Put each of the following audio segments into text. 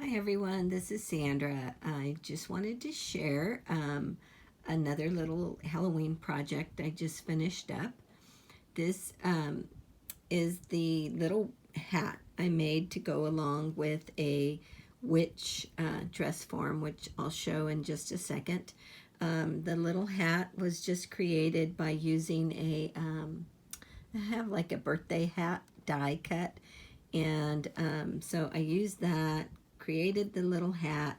Hi everyone, this is Sandra. I just wanted to share another little Halloween project I just finished up. This is the little hat I made to go along with a witch dress form, which I'll show in just a second. The little hat was just created by using I have like a birthday hat die cut, and so I used that, created the little hat,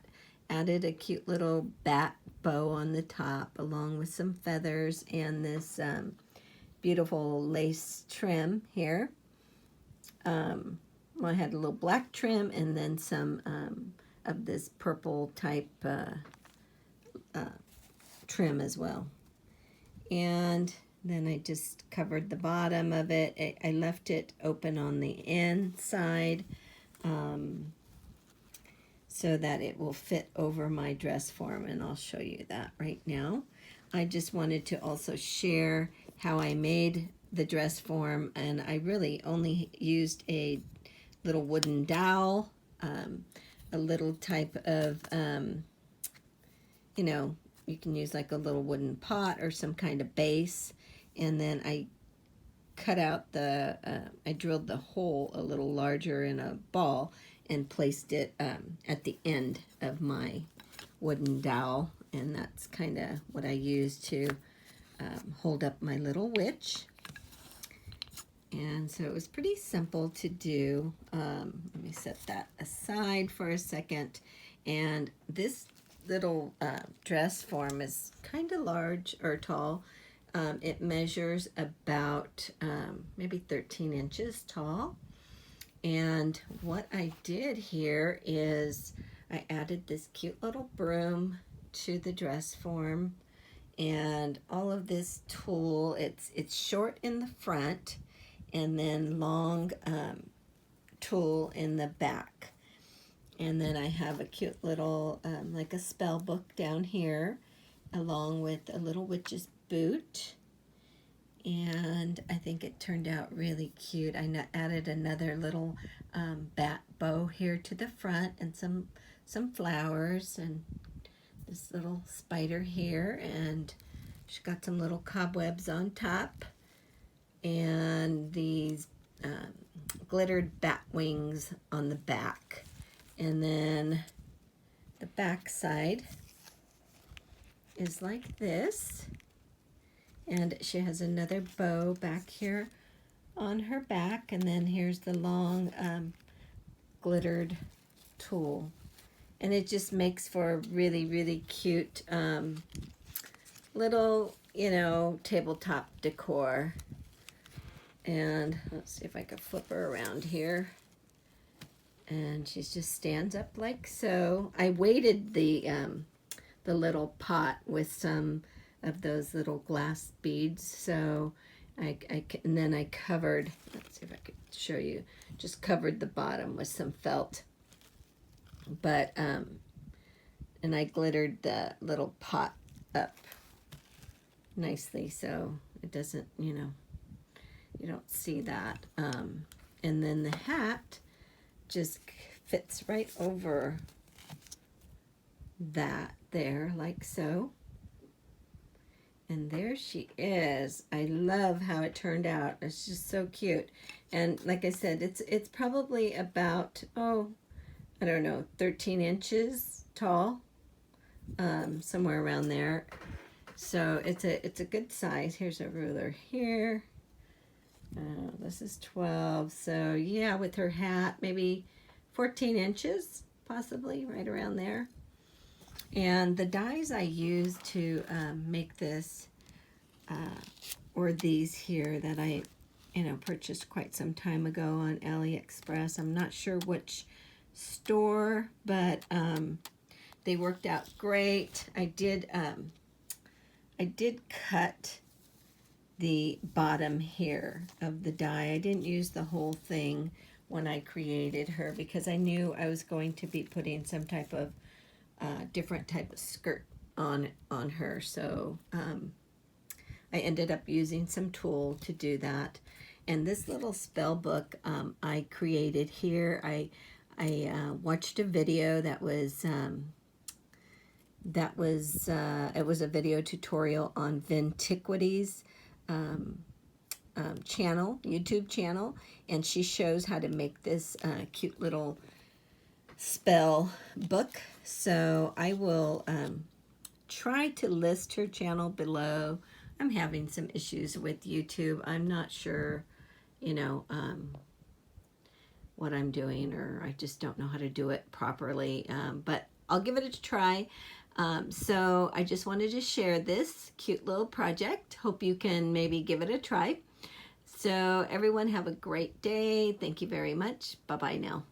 added a cute little bat bow on the top along with some feathers and this beautiful lace trim here. Well, I had a little black trim and then some of this purple type trim as well. And then I just covered the bottom of it. I left it open on the inside so that it will fit over my dress form, and I'll show you that right now. I just wanted to also share how I made the dress form, and I really only used a little wooden dowel, a little type of, you can use like a little wooden pot or some kind of base, and then I cut out I drilled the hole a little larger in a ball and placed it at the end of my wooden dowel, and that's kind of what I use to hold up my little witch. And so it was pretty simple to do. Let me set that aside for a second. And this little dress form is kind of large or tall. It measures about maybe 13 inches tall. And what I did here is I added this cute little broom to the dress form, and all of this tulle. It's short in the front and then long tulle in the back. And then I have a cute little like a spell book down here, along with a little witch's boot. And I think it turned out really cute. I added another little bat bow here to the front, and some flowers, and this little spider here, and she's got some little cobwebs on top, and these glittered bat wings on the back. And then the back side is like this, and she has another bow back here on her back, and then here's the long glittered tulle, and it just makes for a really, really cute little, tabletop decor. And let's see if I can flip her around here. And she just stands up like so. I weighted the little pot with some of those little glass beads, so and then I covered, let's see if I could show you, just covered the bottom with some felt, but and I glittered the little pot up nicely so it doesn't, you don't see that. And then the hat just fits right over that there, like so. And there she is. I love how it turned out. It's just so cute. And like I said, it's probably about, I don't know, 13 inches tall, somewhere around there. So it's a good size. Here's a ruler here. This is 12. So yeah, with her hat, maybe 14 inches, possibly right around there. And the dies I used to make this were these here that I, purchased quite some time ago on AliExpress. I'm not sure which store, but they worked out great. I did cut the bottom here of the die. I didn't use the whole thing when I created her because I knew I was going to be putting some type of different type of skirt on her, so I ended up using some tulle to do that. And this little spell book I created here, I watched a video that was it was a video tutorial on Vintiquity's channel, YouTube channel, and she shows how to make this cute little spell book. So I will try to list her channel below. I'm having some issues with YouTube. I'm not sure, you know, what I'm doing, or I just don't know how to do it properly, but I'll give it a try. So I just wanted to share this cute little project. Hope you can maybe give it a try. So everyone have a great day. Thank you very much. Bye-bye now.